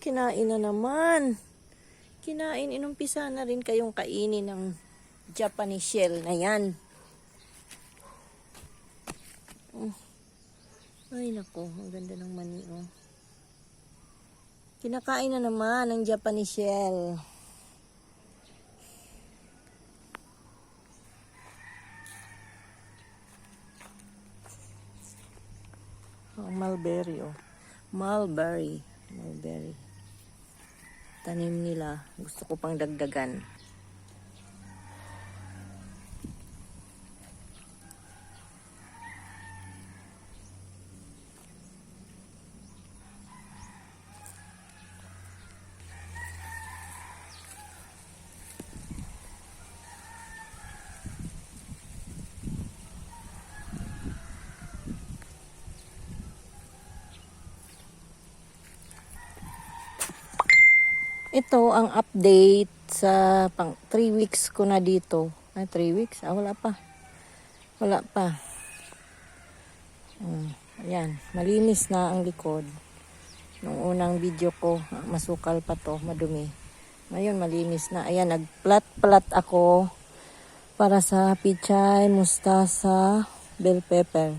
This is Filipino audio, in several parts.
Kinain na naman. Kinain, inumpisa na rin kayong kainin ng Japanese shell na yan. Ay nako, ang ganda ng mani oh. Kinakain na naman ng Japanese shell. Oh, mulberry oh. Mulberry. Tanim nila. Gusto ko pang dagdagan. Ito ang update sa pang 3 weeks ko na dito. Ay, 3 weeks? Wala pa. Ayan, malinis na ang likod. Nung unang video ko, masukal pa to, madumi. Ngayon, malinis na. Ayan, nagplat-plat ako para sa pichay, mustasa, bell pepper.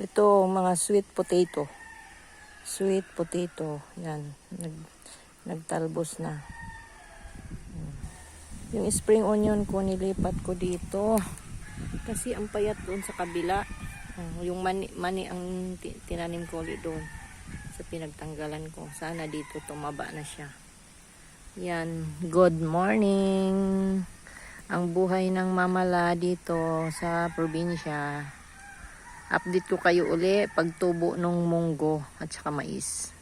Ito, mga sweet potato. Yan. Nagtalbos na. Yung spring onion ko, nilipat ko dito. Kasi ang payat doon sa kabila. Yung mani ang tinanim ko ulit doon. Sa pinagtanggalan ko. Sana dito tumaba na siya. Yan. Good morning. Ang buhay ng mamala dito sa probinsya. Update ko kayo uli pagtubo ng munggo at saka mais.